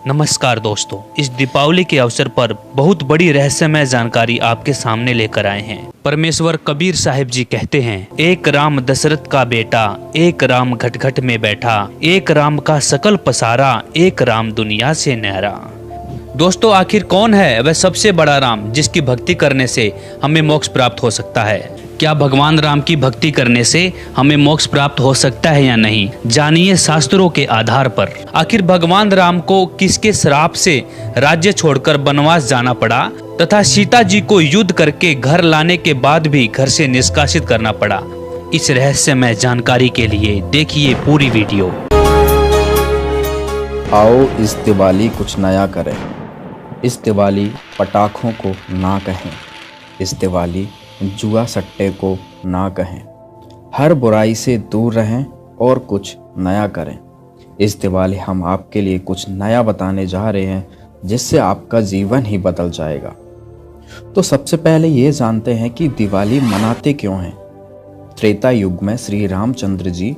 नमस्कार दोस्तों, इस दीपावली के अवसर पर बहुत बड़ी रहस्यमय जानकारी आपके सामने लेकर आए हैं। परमेश्वर कबीर साहिब जी कहते हैं, एक राम दशरथ का बेटा, एक राम घट घट में बैठा, एक राम का सकल पसारा, एक राम दुनिया से न्यारा। दोस्तों, आखिर कौन है वह सबसे बड़ा राम जिसकी भक्ति करने से हमें मोक्ष प्राप्त हो सकता है? क्या भगवान राम की भक्ति करने से हमें मोक्ष प्राप्त हो सकता है या नहीं? जानिए शास्त्रों के आधार पर। आखिर भगवान राम को किसके श्राप से राज्य छोड़कर वनवास जाना पड़ा तथा सीता जी को युद्ध करके घर लाने के बाद भी घर से निष्कासित करना पड़ा? इस रहस्यमय जानकारी के लिए देखिए पूरी वीडियो। आओ इस दिवाली कुछ नया करें। इस दिवाली पटाखों को ना कहें। इस दिवाली जुआ सट्टे को ना कहें। हर बुराई से दूर रहें और कुछ नया करें। इस दिवाली हम आपके लिए कुछ नया बताने जा रहे हैं जिससे आपका जीवन ही बदल जाएगा। तो सबसे पहले ये जानते हैं कि दिवाली मनाते क्यों हैं। त्रेता युग में श्री रामचंद्र जी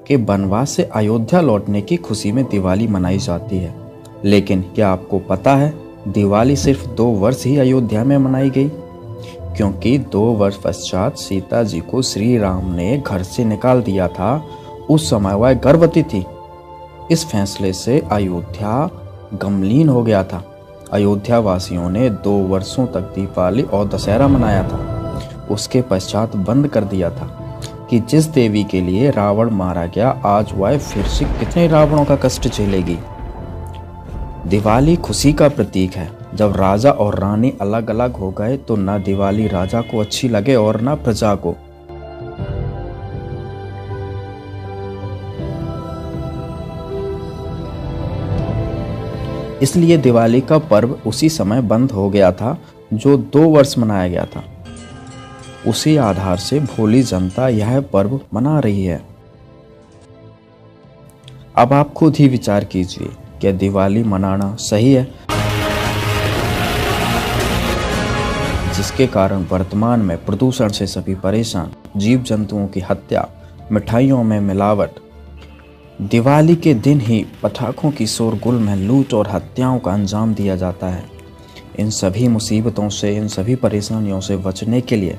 के वनवास से अयोध्या लौटने की खुशी में दिवाली मनाई जाती है। लेकिन क्या आपको पता है दिवाली सिर्फ 2 वर्ष ही अयोध्या में मनाई गई, क्योंकि 2 वर्ष पश्चात सीता जी को श्री राम ने घर से निकाल दिया था। उस समय वह गर्भवती थी। इस फैसले से अयोध्या गमलीन हो गया था। अयोध्या वासियों ने 2 वर्षों तक दीपावली और दशहरा मनाया था। उसके पश्चात बंद कर दिया था कि जिस देवी के लिए रावण मारा गया, आज वह फिर से कितने रावणों का कष्ट झेलेगी। दिवाली खुशी का प्रतीक है। जब राजा और रानी अलग अलग हो गए तो न दिवाली राजा को अच्छी लगे और न प्रजा को। इसलिए दिवाली का पर्व उसी समय बंद हो गया था जो 2 वर्ष मनाया गया था। उसी आधार से भोली जनता यह पर्व मना रही है। अब आप खुद ही विचार कीजिए, क्या दिवाली मनाना सही है? जिसके कारण वर्तमान में प्रदूषण से सभी परेशान, जीव जंतुओं की हत्या, मिठाइयों में मिलावट, दिवाली के दिन ही पटाखों की शोरगुल में लूट और हत्याओं का अंजाम दिया जाता है। इन सभी मुसीबतों से, इन सभी परेशानियों से बचने के लिए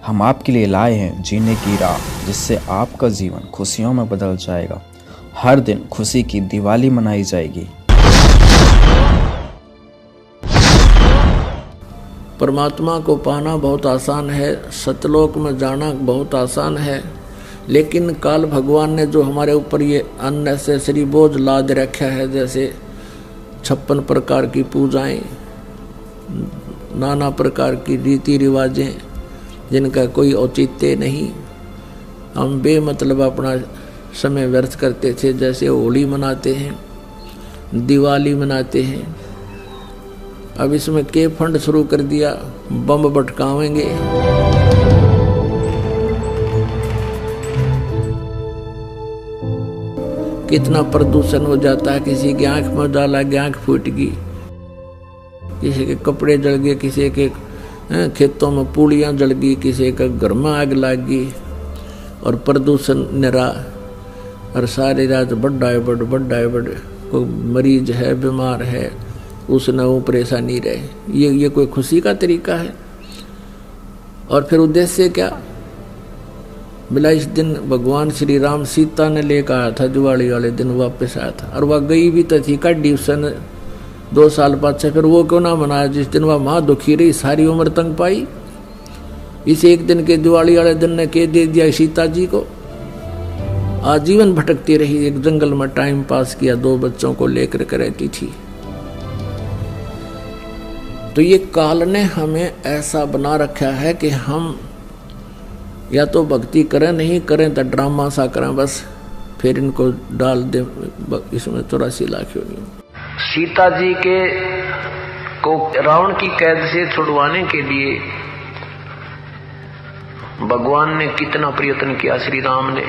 हम आपके लिए लाए हैं जीने की राह, जिससे आपका जीवन खुशियों में बदल जाएगा। हर दिन खुशी की दिवाली मनाई जाएगी। परमात्मा को पाना बहुत आसान है, सतलोक में जाना बहुत आसान है, लेकिन काल भगवान ने जो हमारे ऊपर ये अननेसेसरी बोझ लाद रखा है, जैसे 56 प्रकार की पूजाएं, नाना प्रकार की रीति रिवाजें जिनका कोई औचित्य नहीं, हम बेमतलब अपना समय व्यर्थ करते थे। जैसे होली मनाते हैं, दिवाली मनाते हैं, अब इसमें के फंड शुरू कर दिया, बम भटकावेंगे। कितना प्रदूषण हो जाता है। किसी की आंख में डाला, आंख फूट गई, किसी के कपड़े जल गए, किसी के खेतों में पूड़ियाँ जल गई, किसी का घर में आग लग गई, और प्रदूषण निरा। और सारी रात बड़ा है बड़ कोई मरीज है, बीमार है, उसने वो परेशानी रहे। ये कोई खुशी का तरीका है? और फिर उद्देश्य क्या? बिला इस दिन भगवान श्री राम सीता ने लेकर आया था, दिवाली वाले दिन वापस आया था, और वह गई भी तो थी कड्डी उसने 2 साल बाद से। फिर वो क्यों ना मनाया जिस दिन वह माँ दुखी रही, सारी उम्र तंग पाई। इस एक दिन के दिवाली वाले दिन ने के दे दिया सीता जी को। आजीवन भटकती रही, एक जंगल में टाइम पास किया, 2 बच्चों को लेकर के रहती थी। तो ये काल ने हमें ऐसा बना रखा है कि हम या तो भक्ति करें, नहीं करें तो ड्रामा सा करें, बस फिर इनको डाल दे इसमें 84 लाख योनियों। सीता जी के को रावण की कैद से छुड़वाने के लिए भगवान ने कितना प्रयत्न किया, श्री राम ने,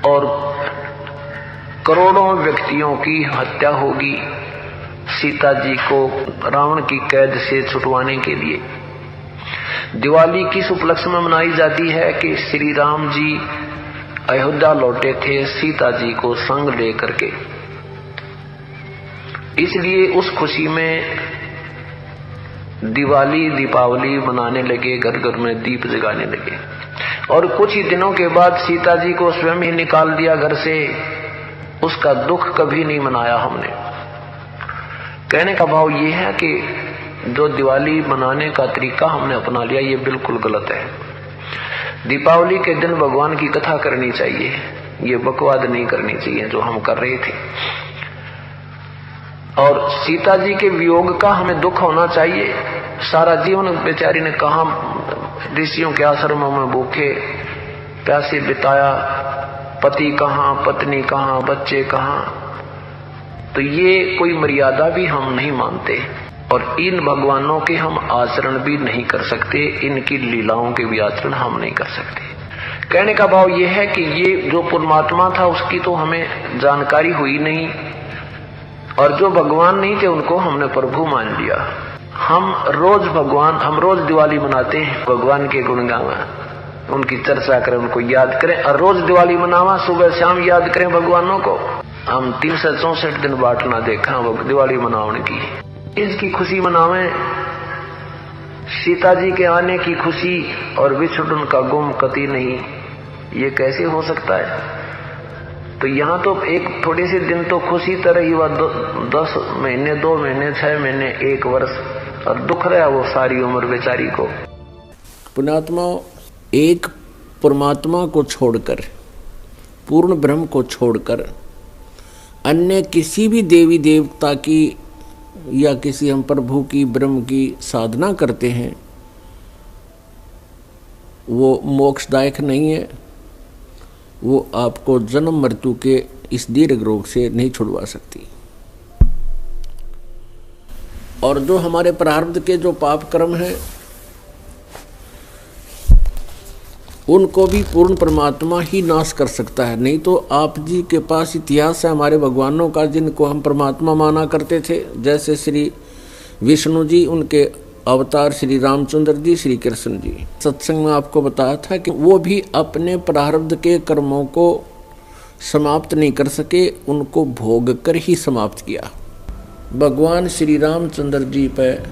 और करोड़ों व्यक्तियों की हत्या होगी सीता जी को रावण की कैद से छुटवाने के लिए। दिवाली किस उपलक्ष्य में मनाई जाती है कि श्री राम जी अयोध्या लौटे थे सीता जी को संग लेकर के। इसलिए उस खुशी में दिवाली दीपावली मनाने लगे, घर घर में दीप जगाने लगे। और कुछ ही दिनों के बाद सीता जी को स्वयं ही निकाल दिया घर से। उसका दुख कभी नहीं मनाया हमने। कहने का भाव ये है कि जो दिवाली मनाने का तरीका हमने अपना लिया ये बिल्कुल गलत है। दीपावली के दिन भगवान की कथा करनी चाहिए, ये बकवाद नहीं करनी चाहिए जो हम कर रहे थे। और सीता जी के वियोग का हमें दुख होना चाहिए। सारा जीवन बेचारी ने कहा ऋषियों के आश्रमों में भूखे प्यासे बिताया, पति कहाँ, पत्नी कहाँ, बच्चे कहाँ। तो ये कोई मर्यादा भी हम नहीं मानते और इन भगवानों के हम आचरण भी नहीं कर सकते, इनकी लीलाओं के भी आचरण हम नहीं कर सकते। कहने का भाव यह है कि ये जो परमात्मा था उसकी तो हमें जानकारी हुई नहीं, और जो भगवान नहीं थे उनको हमने प्रभु मान लिया। हम रोज दिवाली मनाते हैं, भगवान के गुण गावा, उनकी चर्चा करें, उनको याद करें, और रोज दिवाली मनावा, सुबह शाम याद करें भगवानों को। हम 364 दिन बांटना देखा दिवाली मनाने की, इसकी खुशी मनावें, सीता जी के आने की खुशी और विछुड़न का गुम कति नहीं। ये कैसे हो सकता है? तो यहाँ तो एक थोड़ी सी दिन तो खुशी तरह ही, वह 10 महीने, 2 महीने, 6 महीने, 1 वर्ष, और दुख रहा वो सारी उम्र बेचारी को। पुण्यात्मा, एक परमात्मा को छोड़कर, पूर्ण ब्रह्म को छोड़कर अन्य किसी भी देवी देवता की या किसी हम प्रभु की, ब्रह्म की साधना करते हैं, वो मोक्षदायक नहीं है। वो आपको जन्म मृत्यु के इस दीर्घ रोग से नहीं छुड़वा सकती। और जो हमारे प्रारब्ध के जो पाप कर्म हैं उनको भी पूर्ण परमात्मा ही नाश कर सकता है। नहीं तो आप जी के पास इतिहास है हमारे भगवानों का जिनको हम परमात्मा माना करते थे, जैसे श्री विष्णु जी, उनके अवतार श्री रामचंद्र जी, श्री कृष्ण जी। सत्संग में आपको बताया था कि वो भी अपने प्रारब्ध के कर्मों को समाप्त नहीं कर सके, उनको भोग कर ही समाप्त किया। भगवान श्री रामचंद्र जी पर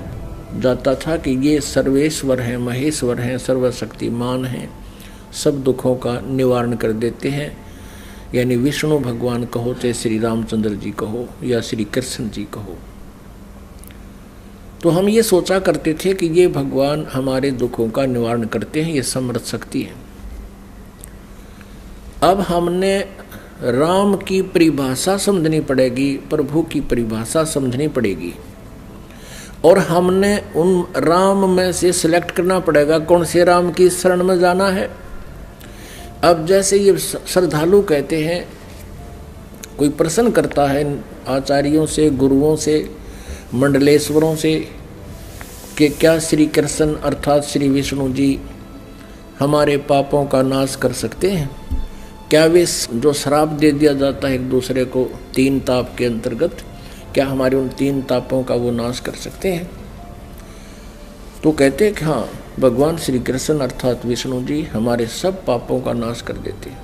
जाता था कि ये सर्वेश्वर हैं, महेश्वर हैं, सर्वशक्तिमान हैं, सब दुखों का निवारण कर देते हैं। यानी विष्णु भगवान कहो, चाहे श्री रामचंद्र जी कहो या श्री कृष्ण जी कहो। तो हम ये सोचा करते थे कि ये भगवान हमारे दुखों का निवारण करते हैं, ये समर्थ शक्ति है। अब हमने राम की परिभाषा समझनी पड़ेगी, प्रभु की परिभाषा समझनी पड़ेगी, और हमने उन राम में से सिलेक्ट करना पड़ेगा कौन से राम की शरण में जाना है। अब जैसे ये श्रद्धालु कहते हैं, कोई प्रश्न करता है आचार्यों से, गुरुओं से, मंडलेश्वरों से कि क्या श्री कृष्ण अर्थात श्री विष्णु जी हमारे पापों का नाश कर सकते हैं? क्या वे जो श्राप दे दिया जाता है एक दूसरे को 3 ताप के अंतर्गत, क्या हमारे उन 3 तापों का वो नाश कर सकते हैं? तो कहते हैं कि हाँ, भगवान श्री कृष्ण अर्थात विष्णु जी हमारे सब पापों का नाश कर देते हैं।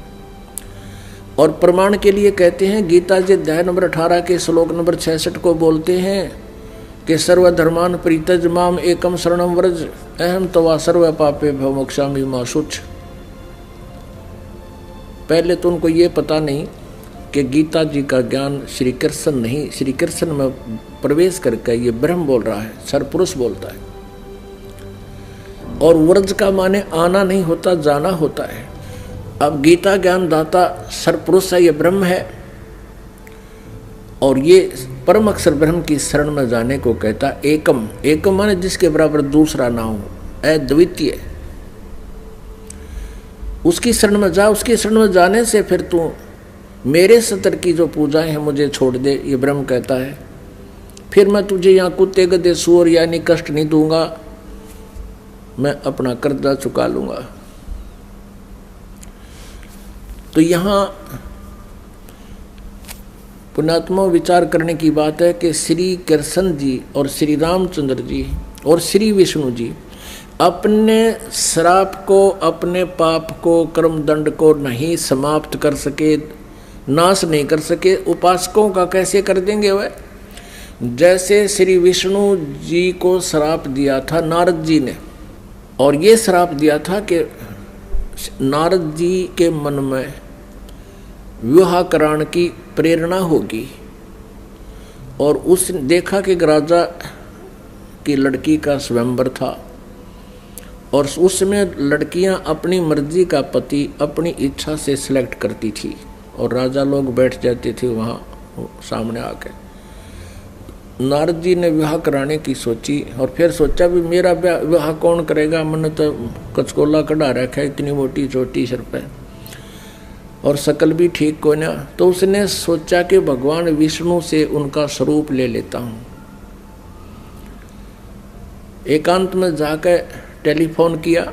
और प्रमाण के लिए कहते हैं, गीता जी अध्याय नंबर 18 के श्लोक नंबर 66 को बोलते हैं कि सर्वधर्मान परित्यज माम एकम शरणम व्रज अहम तवा सर्व पापे भव मोक्षामि मा शुच। पहले तो उनको ये पता नहीं कि गीता जी का ज्ञान श्री कृष्ण नहीं, श्री कृष्ण में प्रवेश करके ये ब्रह्म बोल रहा है, सरपुरुष बोलता है। और व्रज का माने आना नहीं होता, जाना होता है। अब गीता ज्ञान दाता सरपुरुष है, ये ब्रह्म है, और ये परम अक्षर ब्रह्म की शरण में जाने को कहता एकम। एकम माने जिसके बराबर दूसरा ना हो, अद्वितीय। उसकी शरण में जा, उसकी शरण में जाने से फिर तू मेरे सतर की जो पूजाएं हैं मुझे छोड़ दे, ये ब्रह्म कहता है। फिर मैं तुझे यहाँ कुत्ते गधे सूअर यानी कष्ट नहीं दूंगा, मैं अपना कर्जा चुका लूंगा। तो यहाँ पुण्यात्मा विचार करने की बात है कि श्री कृष्ण जी और श्री रामचंद्र जी और श्री विष्णु जी अपने श्राप को, अपने पाप को, कर्म दंड को नहीं समाप्त कर सके, नाश नहीं कर सके, उपासकों का कैसे कर देंगे वह? जैसे श्री विष्णु जी को श्राप दिया था नारद जी ने, और ये श्राप दिया था कि नारद जी के मन में विवाह कराने की प्रेरणा होगी, और उसने देखा कि राजा की लड़की का स्वयंवर था, और उसमें लड़कियां अपनी मर्जी का पति अपनी इच्छा से सिलेक्ट करती थी, और राजा लोग बैठ जाते थे वहाँ सामने आके। नारद जी ने विवाह कराने की सोची, और फिर सोचा भी मेरा विवाह कौन करेगा, मैंने तो कचकोला कढ़ा रखा है, इतनी मोटी चोटी सिर पे, और शकल भी ठीक को ना। तो उसने सोचा कि भगवान विष्णु से उनका स्वरूप ले लेता हूँ। एकांत में जाकर टेलीफोन किया,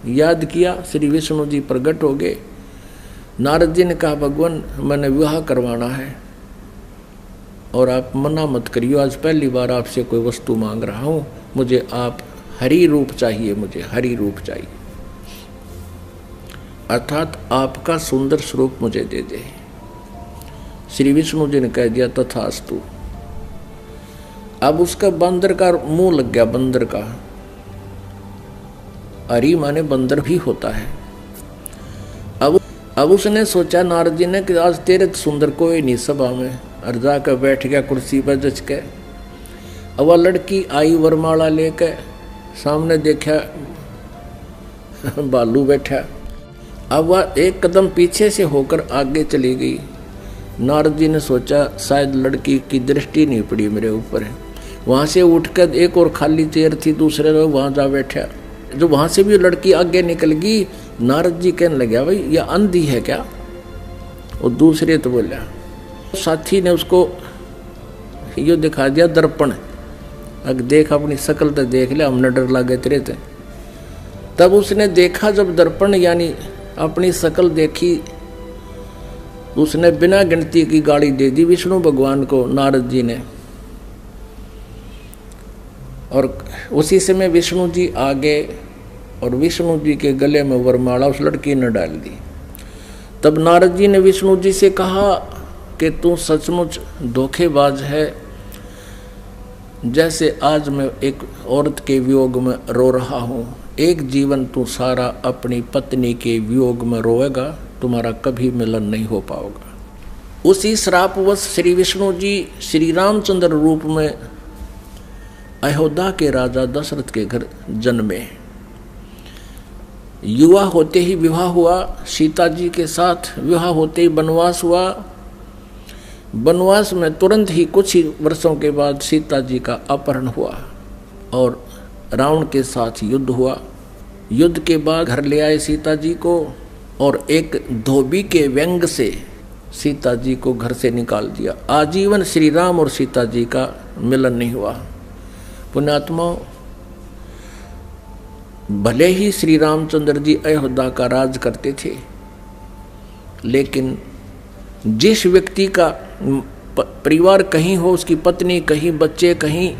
याद किया, श्री विष्णु जी प्रकट हो गए। नारद जी ने कहा भगवान मैंने विवाह करवाना है और आप मना मत करियो, आज पहली बार आपसे कोई वस्तु मांग रहा हूँ, मुझे आप हरि रूप चाहिए, मुझे हरि रूप चाहिए, अर्थात आपका सुंदर स्वरूप मुझे दे दे। श्री विष्णु जी ने कह दिया तथास्तु। अब उसका बंदर का मुंह लग गया, बंदर का, हरि माने बंदर भी होता है। अब उसने सोचा नारद जी ने कि आज तेरे सुंदर कोई नहीं सभा में, और जाकर बैठ गया कुर्सी पर जच के। अब वह लड़की आई वरमाला लेकर, सामने देखा बालू बैठा। अब वह एक कदम पीछे से होकर आगे चली गई। नारद जी ने सोचा शायद लड़की की दृष्टि नहीं पड़ी मेरे ऊपर है। वहाँ से उठकर एक और खाली चेयर थी दूसरे लोग, वहाँ जा बैठा। जो वहाँ से भी लड़की आगे निकल गई, नारद जी कहने लगे भाई यह अंधी है क्या? और दूसरे तो बोला, साथी ने उसको यो दिखा दिया दर्पण, अगर देख अपनी शकल तो देख ले, हमने डर लगे तेरे थे। तब उसने देखा जब दर्पण यानी अपनी शकल देखी, उसने बिना गिनती की गाली दे दी विष्णु भगवान को नारद जी ने। और उसी समय विष्णु जी आ गए और विष्णु जी के गले में वरमाला उस लड़की ने डाल दी। तब नारद जी ने विष्णु जी से कहा कि तू सचमुच धोखेबाज है, जैसे आज मैं एक औरत के वियोग में रो रहा हूँ, एक जीवन तू सारा अपनी पत्नी के वियोग में रोएगा, तुम्हारा कभी मिलन नहीं हो पाएगा। उसी श्रापवश श्री विष्णु जी श्री रामचंद्र रूप में अयोध्या के राजा दशरथ के घर जन्मे। युवा होते ही विवाह हुआ, सीता जी के साथ विवाह होते ही वनवास हुआ। वनवास में तुरंत ही कुछ ही वर्षों के बाद सीता जी का अपहरण हुआ और रावण के साथ युद्ध हुआ। युद्ध के बाद घर ले आए सीता जी को, और एक धोबी के व्यंग से सीता जी को घर से निकाल दिया। आजीवन श्री राम और सीता जी का मिलन नहीं हुआ। पुण्यात्मा, भले ही श्री रामचंद्र जी अयोध्या का राज करते थे, लेकिन जिस व्यक्ति का परिवार कहीं हो, उसकी पत्नी कहीं, बच्चे कहीं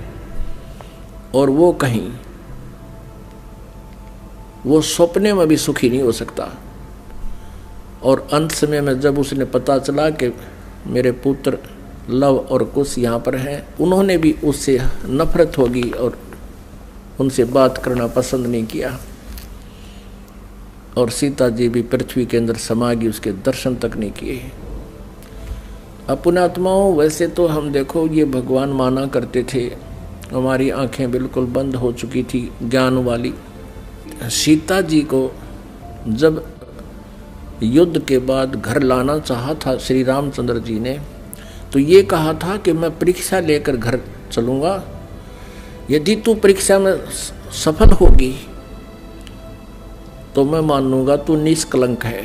और वो कहीं, वो सपने में भी सुखी नहीं हो सकता। और अंत समय में जब उसने पता चला कि मेरे पुत्र लव और कुश यहाँ पर हैं, उन्होंने भी उससे नफरत होगी और उनसे बात करना पसंद नहीं किया। और सीता जी भी पृथ्वी के अंदर समा गई, उसके दर्शन तक नहीं किए। पुण्यात्माओं, वैसे तो हम देखो ये भगवान माना करते थे, हमारी आंखें बिल्कुल बंद हो चुकी थी ज्ञान वाली। सीता जी को जब युद्ध के बाद घर लाना चाहा था श्री रामचंद्र जी ने, तो ये कहा था कि मैं परीक्षा लेकर घर चलूँगा, यदि तू परीक्षा में सफल होगी तो मैं मान लूँगा तू निष्कलंक है,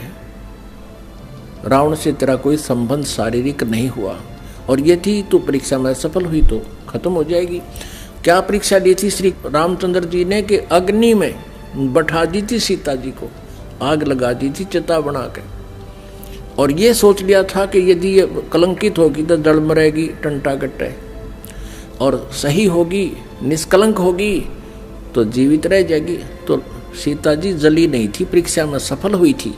रावण से तेरा कोई संबंध शारीरिक नहीं हुआ, और यदि तू परीक्षा में सफल हुई तो खत्म हो जाएगी। क्या परीक्षा दी थी श्री रामचंद्र जी ने कि अग्नि में बैठा दी थी सीता जी को, आग लगा दी थी चिता बना के, और ये सोच लिया था कि यदि ये कलंकित होगी तो जड़ मरेगी टंटा कट्टे, और सही होगी निष्कलंक होगी तो जीवित रह जाएगी। तो सीता जी जली नहीं थी, परीक्षा में सफल हुई थी।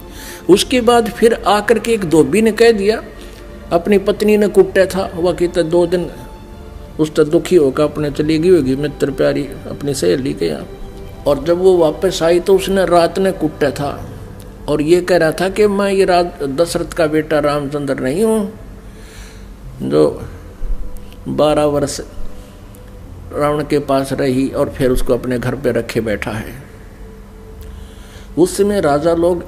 उसके बाद फिर आकर के एक धोबी ने कह दिया, अपनी पत्नी ने कुटा था, वह कहता 2 दिन उस तो दुखी होकर अपने चली गई होगी मित्र प्यारी अपनी सहेली के यहाँ। और जब वो वापस आई तो उसने रात ने कुटा था और ये कह रहा था कि मैं ये दशरथ का बेटा रामचंद्र नहीं हूँ जो 12 वर्ष रावण के पास रही और फिर उसको अपने घर पे रखे बैठा है। उस समय राजा लोग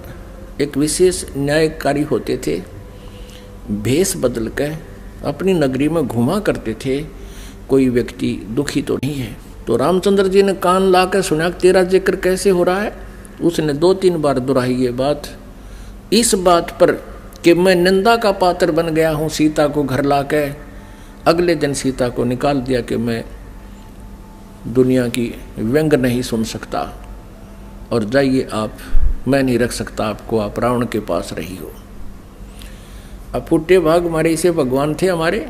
एक विशेष न्यायकारी होते थे, भेष बदल कर अपनी नगरी में घुमा करते थे, कोई व्यक्ति दुखी तो नहीं है। तो रामचंद्र जी ने कान ला कर सुना तेरा जिक्र कैसे हो रहा है। उसने 2-3 बार दोहराई ये बात, इस बात पर कि मैं निंदा का पात्र बन गया हूँ सीता को घर ला कर। अगले दिन सीता को निकाल दिया कि मैं दुनिया की व्यंग नहीं सुन सकता और जाइए आप, मैं नहीं रख सकता आपको, आप रावण के पास रही हो। अब फुटे भाग हमारे इसे भगवान थे हमारे,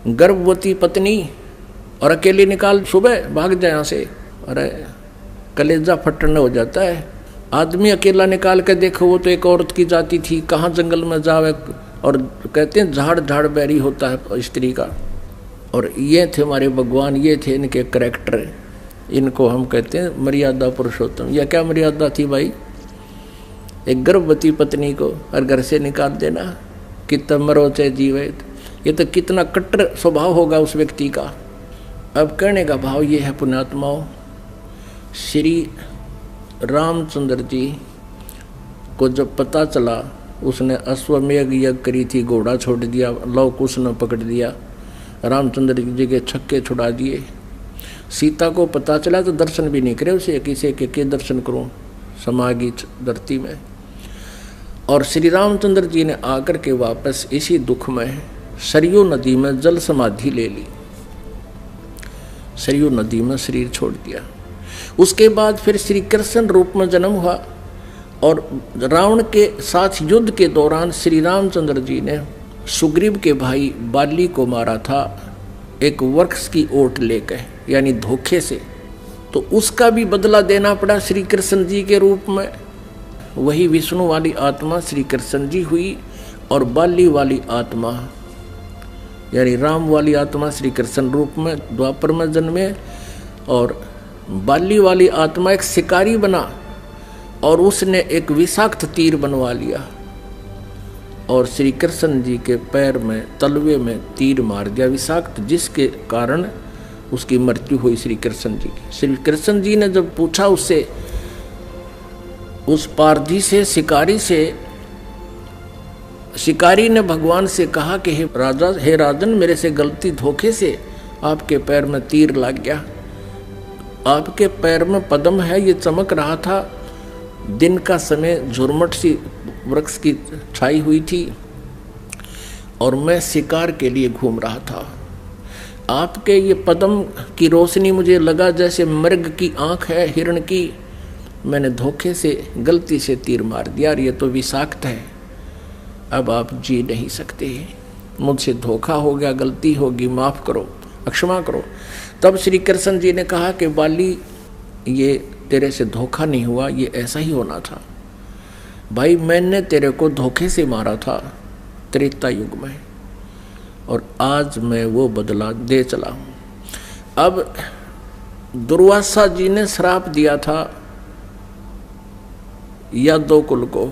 गर्भवती पत्नी और अकेले निकाल सुबह भाग जाए यहाँ से, अरे कलेजा फटन हो जाता है। आदमी अकेला निकाल के देखो, वो तो एक औरत की जाति थी, कहाँ जंगल में जावे, और कहते हैं झाड़ झाड़ बैरी होता है स्त्री का। और ये थे हमारे भगवान, ये थे इनके करैक्टर, इनको हम कहते हैं मर्यादा पुरुषोत्तम। यह क्या मर्यादा थी भाई, एक गर्भवती पत्नी को और घर से निकाल देना, कितना मरो चाहे जीवित, ये तो कितना कट्टर स्वभाव होगा उस व्यक्ति का। अब कहने का भाव ये है पुण्यात्माओं, श्री रामचंद्र जी को जब पता चला, उसने अश्वमेघ यज्ञ करी थी, घोड़ा छोड़ दिया, लव कुश ने पकड़ दिया, रामचंद्र जी के छक्के छुड़ा दिए। सीता को पता चला तो दर्शन भी नहीं करे उसे, किसी के दर्शन करूं समागी धरती में। और श्री रामचंद्र जी ने आकर के वापस इसी दुख में सरयू नदी में जल समाधि ले ली, सरयू नदी में शरीर छोड़ दिया। उसके बाद फिर श्री कृष्ण रूप में जन्म हुआ और रावण के साथ युद्ध के दौरान श्री रामचंद्र जी ने सुग्रीव के भाई बाली को मारा था एक वृक्ष की ओट लेकर, यानी धोखे से। तो उसका भी बदला देना पड़ा श्री कृष्ण जी के रूप में। वही विष्णु वाली आत्मा श्री कृष्ण जी हुई और बाली वाली आत्मा यानी राम वाली आत्मा श्री कृष्ण रूप में द्वापर में जन्मे। और बाली वाली आत्मा एक शिकारी बना और उसने एक विषाक्त तीर बनवा लिया और श्री कृष्ण जी के पैर में तलवे में तीर मार दिया विषाक्त, जिसके कारण उसकी मृत्यु हुई श्री कृष्ण जी की। श्री कृष्ण जी ने जब पूछा उससे, उस पारधी से, शिकारी से, शिकारी ने भगवान से कहा कि हे राजा, हे राजन, मेरे से गलती धोखे से आपके पैर में तीर लग गया। आपके पैर में पद्म है, ये चमक रहा था, दिन का समय झुरमट सी वृक्ष की छाई हुई थी और मैं शिकार के लिए घूम रहा था। आपके ये पद्म की रोशनी मुझे लगा जैसे मृग की आंख है हिरण की, मैंने धोखे से गलती से तीर मार दिया और ये तो विषाक्त है, अब आप जी नहीं सकते, मुझसे धोखा हो गया, गलती होगी, माफ़ करो, क्षमा करो। तब श्री कृष्ण जी ने कहा कि बाली, ये तेरे से धोखा नहीं हुआ, ये ऐसा ही होना था भाई, मैंने तेरे को धोखे से मारा था त्रेता युग में और आज मैं वो बदला दे चला हूँ। अब दुर्वासा जी ने श्राप दिया था यादव कुल को,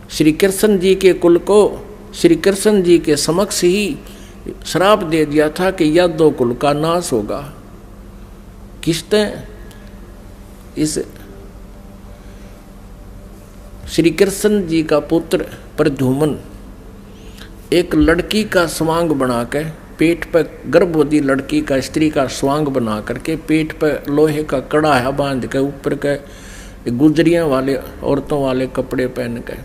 श्री कृष्ण जी के कुल को, श्री कृष्ण जी के समक्ष ही श्राप दे दिया था कि यादव कुल का नाश होगा। किसने? इस श्री कृष्ण जी का पुत्र प्रद्युम्न एक लड़की का स्वांग बनाकर पेट पर, गर्भवती लड़की का, स्त्री का स्वांग बना करके पेट पर लोहे का कड़ा बांध के ऊपर के गुजरियाँ वाले औरतों वाले कपड़े पहन के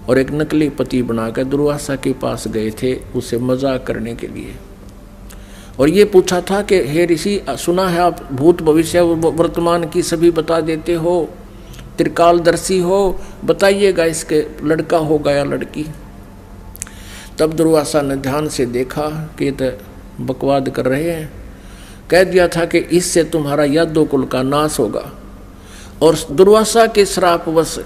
और एक नकली पति बनाकर दुर्वासा के पास गए थे उसे मजाक करने के लिए। और ये पूछा था कि हे ऋषि, सुना है आप भूत भविष्य वर्तमान की सभी बता देते हो, त्रिकालदर्शी हो, बताइएगा इसके लड़का होगा या लड़की। तब दुर्वासा ने ध्यान से देखा कि ये तो बकवाद कर रहे हैं, कह दिया था कि इससे तुम्हारा यादव कुल का नाश होगा। और दुर्वासा के श्रापवश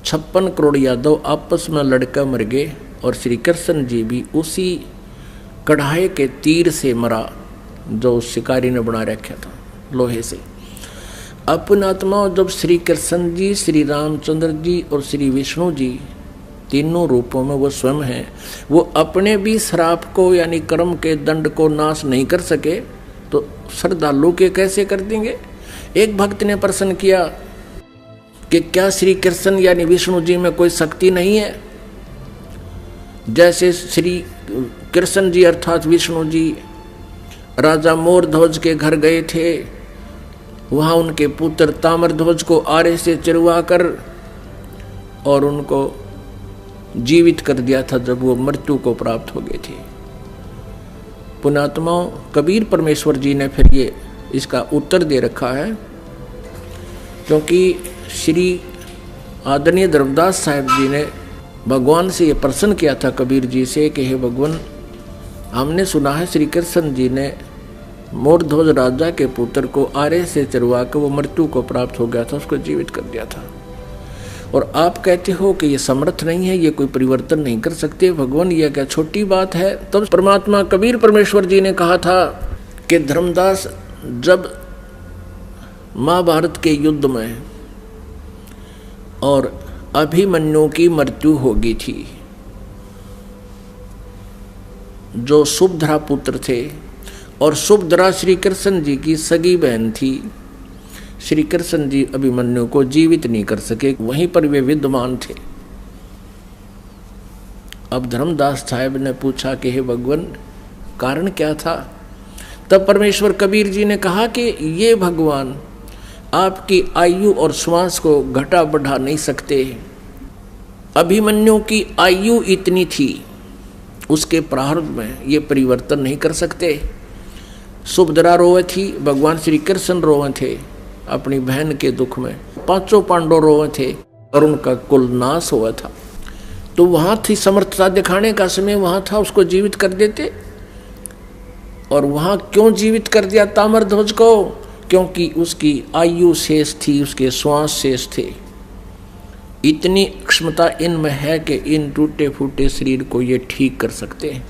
56 करोड़ यादव आपस में लड़कर मर गए और श्री कृष्ण जी भी उसी कढ़ाई के तीर से मरा जो उस शिकारी ने बना रखा था लोहे से। अपने आत्मा जब श्री कृष्ण जी, श्री रामचंद्र जी और श्री विष्णु जी तीनों रूपों में वो स्वयं हैं, वो अपने भी श्राप को यानी कर्म के दंड को नाश नहीं कर सके तो श्रद्धालु के कैसे कर देंगे। एक भक्त ने प्रश्न किया कि क्या श्री कृष्ण यानी विष्णु जी में कोई शक्ति नहीं है? जैसे श्री कृष्ण जी अर्थात विष्णु जी राजा मोरध्वज के घर गए थे, वहाँ उनके पुत्र ताम्रध्वज को आरे से चिरवा कर और उनको जीवित कर दिया था जब वो मृत्यु को प्राप्त हो गए थे। पुण्यात्माओं, कबीर परमेश्वर जी ने फिर ये इसका उत्तर दे रखा है, क्योंकि श्री आदरणीय धर्मदास साहब जी ने भगवान से ये प्रश्न किया था कबीर जी से कि हे भगवान, हमने सुना है श्री कृष्ण जी ने मोरध्वज राजा के पुत्र को आरे से चरवा कर वो मृत्यु को प्राप्त हो गया था, उसको जीवित कर दिया था, और आप कहते हो कि ये समर्थ नहीं है, ये कोई परिवर्तन नहीं कर सकते। भगवान, ये क्या छोटी बात है? तब परमात्मा कबीर परमेश्वर जी ने कहा था कि धर्मदास, जब महाभारत के युद्ध में और अभिमन्यु की मृत्यु हो गई थी, जो सुभद्रा पुत्र थे, और सुभद्रा श्री कृष्ण जी की सगी बहन थी, श्री कृष्ण जी अभिमन्यु को जीवित नहीं कर सके, वहीं पर वे विद्यमान थे। अब धर्मदास साहब ने पूछा कि हे भगवान, कारण क्या था? तब परमेश्वर कबीर जी ने कहा कि ये भगवान आपकी आयु और श्वास को घटा बढ़ा नहीं सकते। अभिमन्यु की आयु इतनी थी, उसके प्रारंभ में ये परिवर्तन नहीं कर सकते। सुभद्रा रोए थी, भगवान श्री कृष्ण रोए थे अपनी बहन के दुख में, पांचों पांडव रोए थे और उनका कुल नाश हुआ था। तो वहां थी समर्थता दिखाने का समय, वहां था, उसको जीवित कर देते। और वहां क्यों जीवित कर दिया ताम्रध्वज को? क्योंकि उसकी आयु शेष थी, उसके श्वास शेष थे। इतनी क्षमता इनमें है कि इन टूटे फूटे शरीर को ये ठीक कर सकते हैं,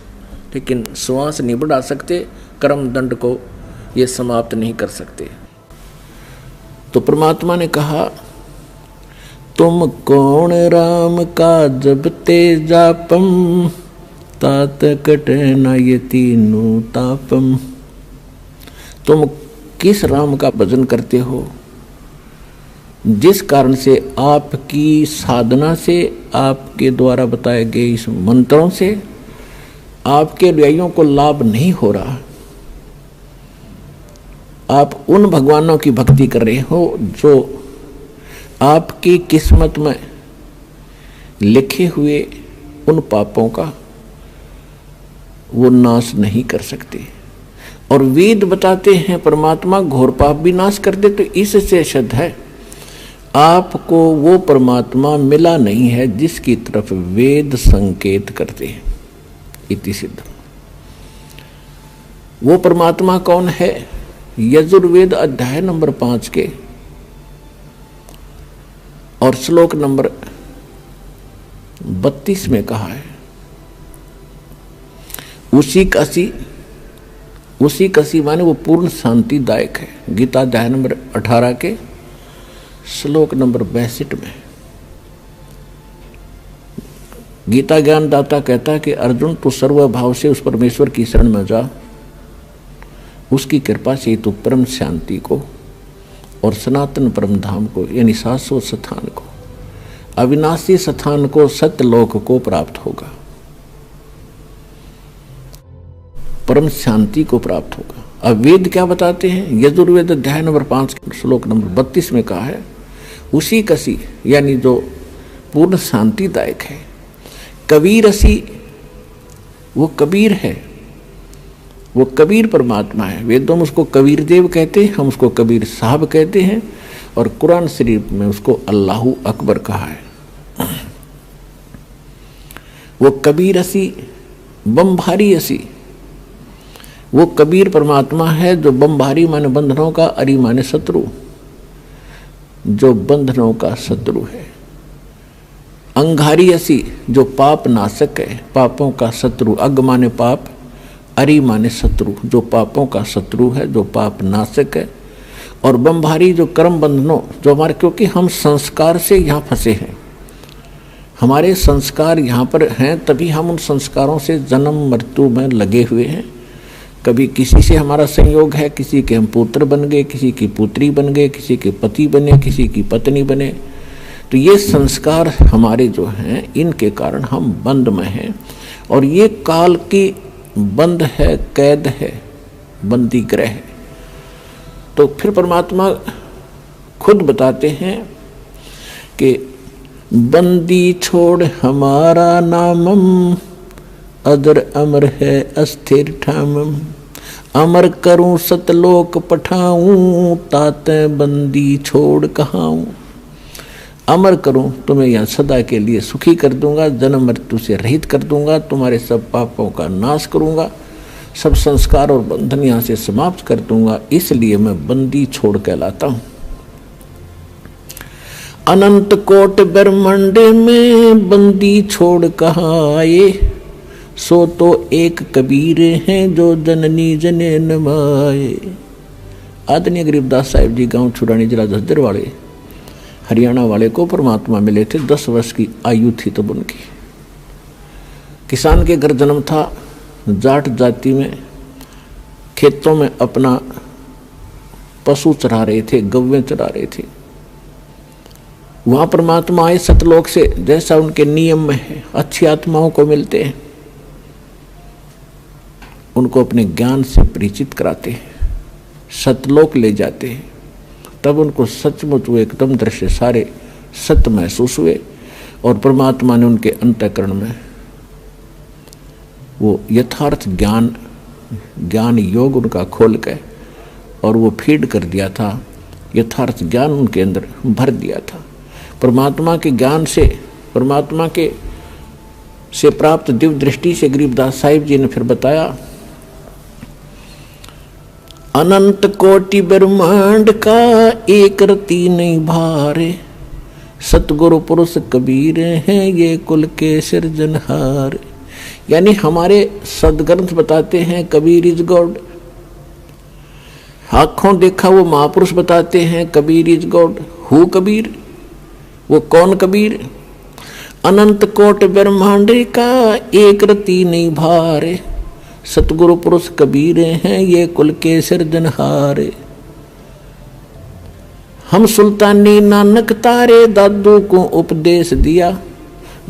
लेकिन श्वास नहीं बढ़ा सकते, कर्म दंड को ये समाप्त नहीं कर सकते। तो परमात्मा ने कहा, तुम कौन राम का जपते जापम, तात कटे न ये तीनों तापम। तुम किस राम का भजन करते हो जिस कारण से आपकी साधना से, आपके द्वारा बताए गए इस मंत्रों से आपके अनुयायियों को लाभ नहीं हो रहा। आप उन भगवानों की भक्ति कर रहे हो जो आपकी किस्मत में लिखे हुए उन पापों का वो नाश नहीं कर सकते। और वेद बताते हैं परमात्मा घोर पाप भी नाश कर दे। तो इससे सिद्ध है आपको वो परमात्मा मिला नहीं है जिसकी तरफ वेद संकेत करते हैं। इति सिद्ध। वो परमात्मा कौन है? यजुर्वेद अध्याय नंबर 5 के और श्लोक नंबर 32 में कहा है, उसी कसी माने वो पूर्ण शांतिदायक है। गीता अध्याय नंबर 18 के श्लोक नंबर 62 में गीता ज्ञानदाता कहता है कि अर्जुन, तू सर्वभाव से उस परमेश्वर की शरण में जा, उसकी कृपा से तू परम शांति को और सनातन परम धाम को यानी शाश्वत स्थान को, अविनाशी स्थान को, सत्यलोक को प्राप्त होगा, परम शांति को प्राप्त होगा। अब वेद क्या बताते हैं? यजुर्वेद अध्याय नंबर 5 श्लोक नंबर 32 में कहा है, उसी कसी यानी जो पूर्ण शांतिदायक है। कबीर असी, वो कबीर है, वो कबीर परमात्मा है। वेदों में उसको कबीर देव कहते हैं, हम उसको कबीर साहब कहते हैं, और कुरान शरीफ में उसको अल्लाहू अकबर कहा है। वो कबीर असी, बमभारी असी, वो कबीर परमात्मा है जो बमभारी माने बंधनों का, अरी माने शत्रु, जो बंधनों का शत्रु है। अंगारी असी जो पाप नाशक है, पापों का शत्रु। अग माने पाप, अरि माने शत्रु, जो पापों का शत्रु है, जो पाप नाशक है। और बंभारी जो कर्म बंधनों, जो हमारे, क्योंकि हम संस्कार से यहाँ फंसे हैं, हमारे संस्कार यहाँ पर हैं, तभी हम उन संस्कारों से जन्म मृत्यु में लगे हुए हैं। कभी किसी से हमारा संयोग है, किसी के हम पुत्र बन गए, किसी की पुत्री बन गए, किसी के पति बने, किसी की पत्नी बने। तो ये संस्कार हमारे जो हैं, इनके कारण हम बंद में हैं। और ये काल की बंद है, कैद है, बंदी ग्रह है। तो फिर परमात्मा खुद बताते हैं कि बंदी छोड़ हमारा नामम, अदर अमर है अस्थिर ठामम। अमर करूं सतलोक पठाऊं, ताते बंदी छोड़ कहाऊं। अमर करूं, तुम्हें यहाँ सदा के लिए सुखी कर दूंगा, जन्म मृत्यु से रहित कर दूंगा, तुम्हारे सब पापों का नाश करूंगा, सब संस्कार और बंधन यहाँ से समाप्त कर दूंगा, इसलिए मैं बंदी छोड़ कहलाता हूं। अनंत कोट ब्रह्मांड में बंदी छोड़ कहाँ आए, सो तो एक कबीर हैं जो जननी जने नमाए। आदरणीय गरीबदास साहिब जी गांव छुड़ानी जिला झज्जर वाले हरियाणा वाले को परमात्मा मिले थे। 10 वर्ष की आयु थी तब उनकी। किसान के घर जन्म था, जाट जाति में, खेतों में अपना पशु चरा रहे थे, गौवें चरा रहे थे। वहां परमात्मा आए सतलोक से, जैसा उनके नियम में है, अच्छी आत्माओं को मिलते हैं, उनको अपने ज्ञान से परिचित कराते हैं, सतलोक ले जाते हैं। तब उनको सचमुच वो एकदम दृश्य सारे सत्य महसूस हुए और परमात्मा ने उनके अंतःकरण में वो यथार्थ ज्ञान योग उनका खोल के और वो फीड कर दिया था, यथार्थ ज्ञान उनके अंदर भर दिया था। परमात्मा के ज्ञान से, परमात्मा के से प्राप्त दिव्य दृष्टि से गरीबदास साहिब जी ने फिर बताया, अनंत कोटि ब्रह्मांड का एक रति नहीं भारे, सतगुरु पुरुष कबीर हैं ये कुल के सिरजनहार। यानी हमारे सदग्रंथ बताते हैं कबीर इज गॉड, आंखों देखा वो महापुरुष बताते हैं Kabir is God. Who Kabir, वो कौन कबीर? अनंत कोट ब्रह्मांड का एक रति नहीं भारे, सतगुरु पुरुष कबीर हैं ये कुल के सिरजनहार। हम सुल्तानी नानक तारे दादू को उपदेश दिया,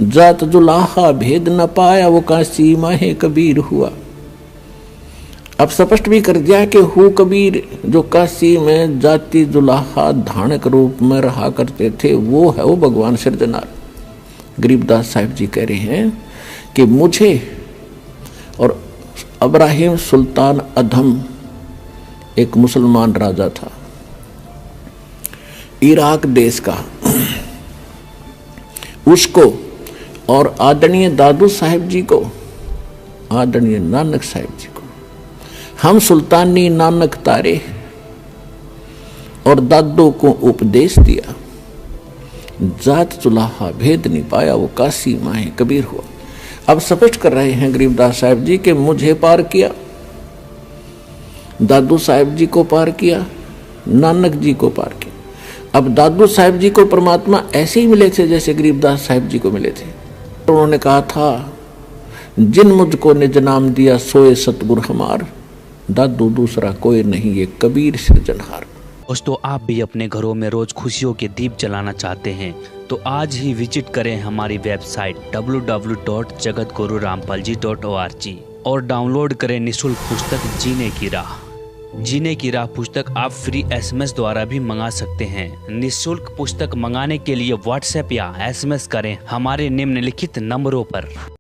जात जुलाहा भेद न पाया वो काशी माहे कबीर हुआ। अब स्पष्ट भी कर दिया कि हु कबीर, जो काशी में जाति जुलाहा धानक रूप में रहा करते थे, वो है वो भगवान सिरजनार। गरीबदास साहिब जी कह रहे हैं कि मुझे और इब्राहिम सुल्तान अधम एक मुसलमान राजा था इराक देश का, उसको और आदरणीय दादू साहिब जी को, आदरणीय नानक साहिब जी को हम सुल्तानी नानक तारे और दादू को उपदेश दिया, जात चुलाहा भेद नहीं पाया वो काशी माहे कबीर हुआ। अब स्पष्ट कर रहे हैं गरीबदास साहिब जी कि मुझे पार किया, दादू साहिब जी को पार किया, नानक जी को पार किया। अब दादू साहिब जी को परमात्मा ऐसे ही मिले थे जैसे गरीबदास साहिब जी को मिले थे। तो उन्होंने कहा था, जिन मुझको निज नाम दिया सोए सतगुरु हमार, दादू दूसरा कोई नहीं ये कबीर सिरजनहार। दोस्तों, आप भी अपने घरों में रोज खुशियों के दीप जलाना चाहते हैं तो आज ही विजिट करें हमारी वेबसाइट www.jagatgururampalji.org और डाउनलोड करें निःशुल्क पुस्तक जीने की राह। जीने की राह पुस्तक आप फ्री SMS द्वारा भी मंगा सकते हैं। निःशुल्क पुस्तक मंगाने के लिए व्हाट्सएप या SMS करें हमारे निम्नलिखित नंबरों पर।